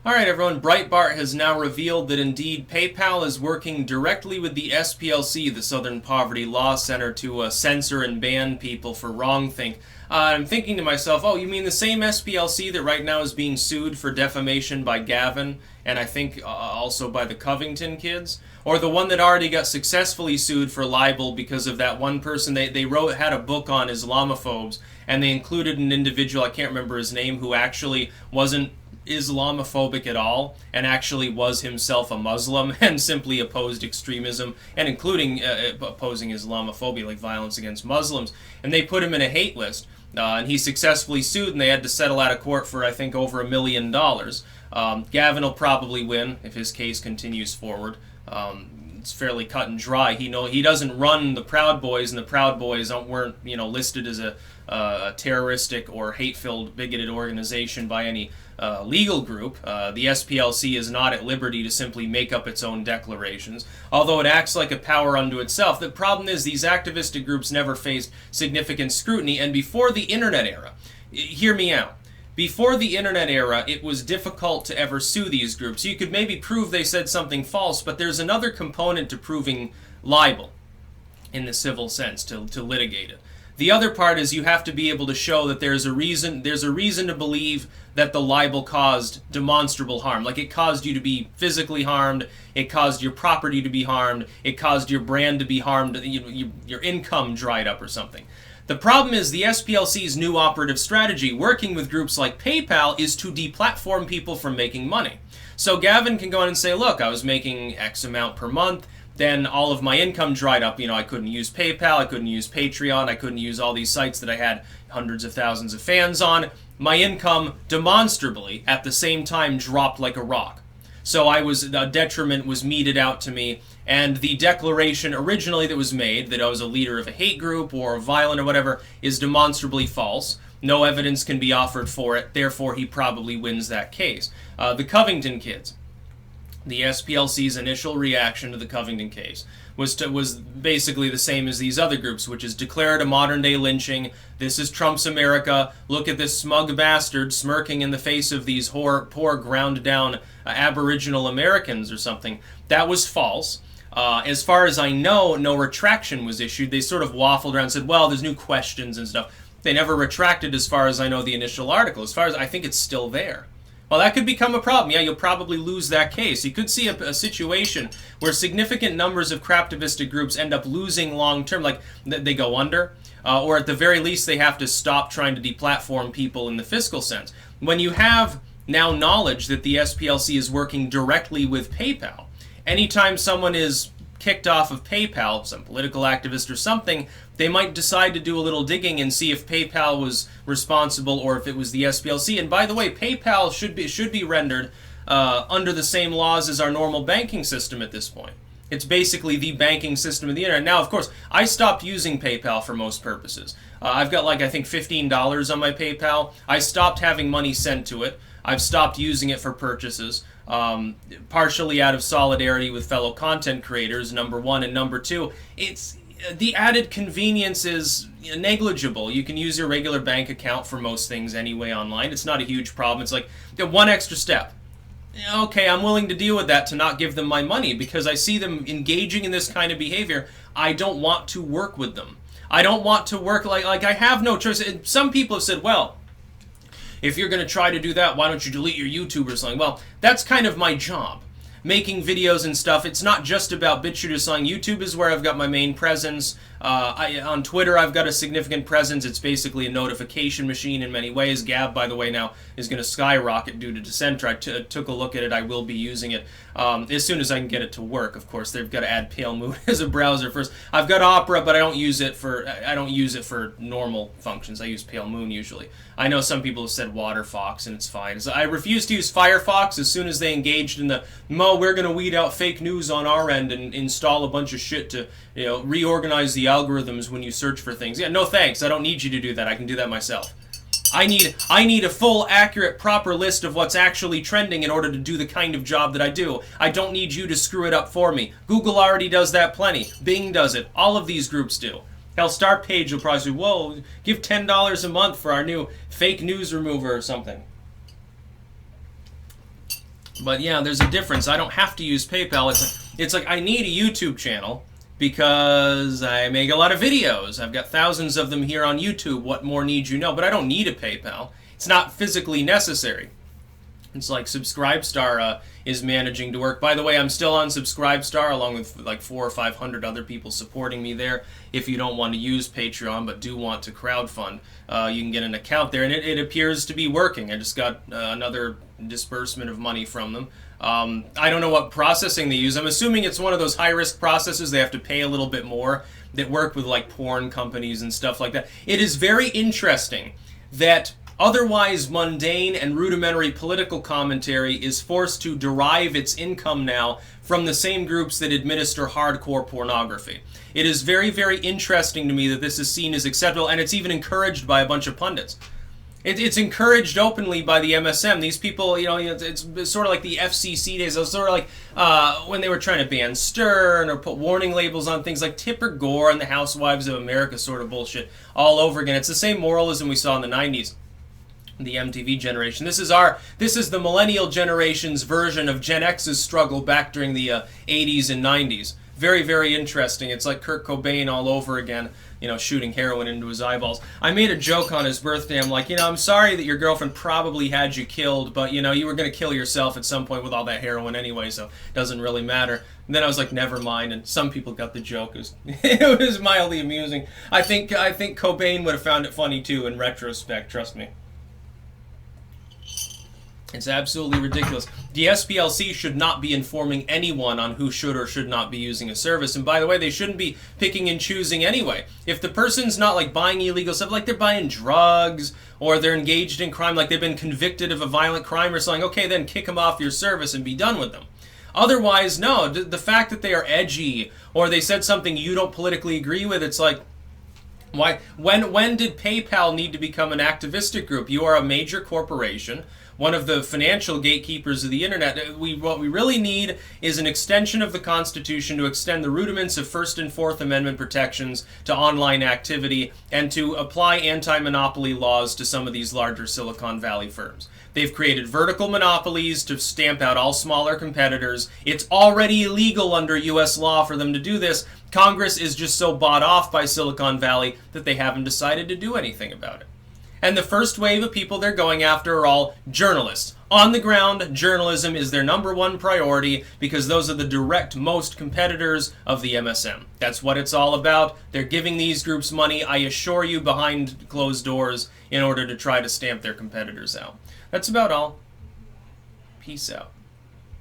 Alright everyone, Breitbart has now revealed that indeed PayPal is working directly with the SPLC, the Southern Poverty Law Center, to censor and ban people for wrongthink. I'm thinking to myself, oh, you mean the same SPLC that right now is being sued for defamation by Gavin, and I think also by the Covington kids? Or the one that already got successfully sued for libel because of that one person they had a book on Islamophobes, and they included an individual, I can't remember his name, who actually wasn't Islamophobic at all, and actually was himself a Muslim and simply opposed extremism, and including opposing Islamophobia, like violence against Muslims, and they put him in a hate list, and he successfully sued, and they had to settle out of court for, I think, over $1 million. Gavin will probably win if his case continues forward. It's fairly cut and dry. He doesn't run the Proud Boys, and the Proud Boys weren't listed as a terroristic or hate-filled, bigoted organization by any legal group. The SPLC is not at liberty to simply make up its own declarations, although it acts like a power unto itself. The problem is these activistic groups never faced significant scrutiny, and before the internet era, hear me out, before the internet era, it was difficult to ever sue these groups. You could maybe prove they said something false, but there's another component to proving libel in the civil sense, to litigate it. The other part is you have to be able to show that there's a reason to believe that the libel caused demonstrable harm. Like it caused you to be physically harmed, it caused your property to be harmed, it caused your brand to be harmed, your income dried up or something. The problem is the SPLC's new operative strategy, working with groups like PayPal, is to deplatform people from making money. So Gavin can go in and say, look, I was making X amount per month, then all of my income dried up. I couldn't use PayPal, I couldn't use Patreon, I couldn't use all these sites that I had hundreds of thousands of fans on. My income demonstrably at the same time dropped like a rock. So a detriment was meted out to me, and the declaration originally that was made, that I was a leader of a hate group or violent or whatever, is demonstrably false. No evidence can be offered for it, therefore he probably wins that case. The Covington kids. The SPLC's initial reaction to the Covington case was basically the same as these other groups, which is declare it a modern-day lynching. This is Trump's America. Look at this smug bastard smirking in the face of these poor ground-down Aboriginal Americans or something. That was false. As far as I know, no retraction was issued. They sort of waffled around and said, well, there's new questions and stuff. They never retracted, as far as I know, the initial article. As far as I think it's still there. Well, that could become a problem. Yeah, you'll probably lose that case. You could see a situation where significant numbers of craptivistic groups end up losing long-term, like they go under, or at the very least they have to stop trying to deplatform people in the fiscal sense. When you have now knowledge that the SPLC is working directly with PayPal, anytime someone is kicked off of PayPal, some political activist or something, they might decide to do a little digging and see if PayPal was responsible or if it was the SPLC. And by the way, PayPal should be rendered under the same laws as our normal banking system at this point. It's basically the banking system of the internet. Now, of course, I stopped using PayPal for most purposes. I've got I think $15 on my PayPal. I stopped having money sent to it. I've stopped using it for purchases. Partially out of solidarity with fellow content creators, number one, and number two, the added convenience is negligible. You can use your regular bank account for most things anyway online. It's not a huge problem. It's like one extra step. Okay, I'm willing to deal with that to not give them my money because I see them engaging in this kind of behavior. I don't want to work with them. I don't want to work like I have no choice. And some people have said, well, if you're going to try to do that, why don't you delete your YouTube or something? Well, that's kind of my job. Making videos and stuff, it's not just about BitChute song. YouTube is where I've got my main presence. On Twitter, I've got a significant presence. It's basically a notification machine in many ways. Gab, by the way, now is going to skyrocket due to Censor. I took a look at it. I will be using it as soon as I can get it to work. Of course, they've got to add Pale Moon as a browser first. I've got Opera, but I don't use it for normal functions. I use Pale Moon usually. I know some people have said Waterfox, and it's fine. So I refuse to use Firefox as soon as they engaged in the we're going to weed out fake news on our end and install a bunch of shit to reorganize the algorithms when you search for things. Yeah, no thanks. I don't need you to do that. I can do that myself. I need a full, accurate, proper list of what's actually trending in order to do the kind of job that I do. I don't need you to screw it up for me. Google already does that plenty. Bing does it. All of these groups do. Hell, Startpage will probably say, whoa, give $10 a month for our new fake news remover or something. But yeah, there's a difference. I don't have to use PayPal. It's like I need a YouTube channel because I make a lot of videos. I've got thousands of them here on YouTube. What more need you know? But I don't need a PayPal. It's not physically necessary. It's like Subscribestar is managing to work. By the way, I'm still on Subscribestar along with like 400 or 500 other people supporting me there. If you don't want to use Patreon but do want to crowdfund, you can get an account there, and it appears to be working. I just got another disbursement of money from them. I don't know what processing they use. I'm assuming it's one of those high-risk processes. They have to pay a little bit more that work with like porn companies and stuff like that. It is very interesting that otherwise mundane and rudimentary political commentary is forced to derive its income now from the same groups that administer hardcore pornography. It is very, very interesting to me that this is seen as acceptable, and it's even encouraged by a bunch of pundits. It's encouraged openly by the MSM. These people, it's sort of like the FCC days. It was sort of like when they were trying to ban Stern or put warning labels on things like Tipper Gore and the Housewives of America sort of bullshit all over again. It's the same moralism we saw in the 90s. The MTV generation. This is the millennial generation's version of Gen X's struggle back during the 80s and 90s. Very, very interesting. It's like Kurt Cobain all over again, shooting heroin into his eyeballs. I made a joke on his birthday. I'm like, I'm sorry that your girlfriend probably had you killed, but, you were going to kill yourself at some point with all that heroin anyway, so it doesn't really matter. And then I was like, never mind, and some people got the joke. It was mildly amusing. I think Cobain would have found it funny, too, in retrospect, trust me. It's absolutely ridiculous. The SPLC should not be informing anyone on who should or should not be using a service. And by the way, they shouldn't be picking and choosing anyway. If the person's not like buying illegal stuff, like they're buying drugs or they're engaged in crime, like they've been convicted of a violent crime or something, okay, then kick them off your service and be done with them. Otherwise, no. The fact that they are edgy or they said something you don't politically agree with, it's like, why? When did PayPal need to become an activistic group? You are a major corporation, one of the financial gatekeepers of the internet. What we really need is an extension of the Constitution to extend the rudiments of First and Fourth Amendment protections to online activity and to apply anti-monopoly laws to some of these larger Silicon Valley firms. They've created vertical monopolies to stamp out all smaller competitors. It's already illegal under U.S. law for them to do this. Congress is just so bought off by Silicon Valley that they haven't decided to do anything about it. And the first wave of people they're going after are all journalists. On the ground, journalism is their number one priority because those are the direct most competitors of the MSM. That's what it's all about. They're giving these groups money, I assure you, behind closed doors in order to try to stamp their competitors out. That's about all. Peace out.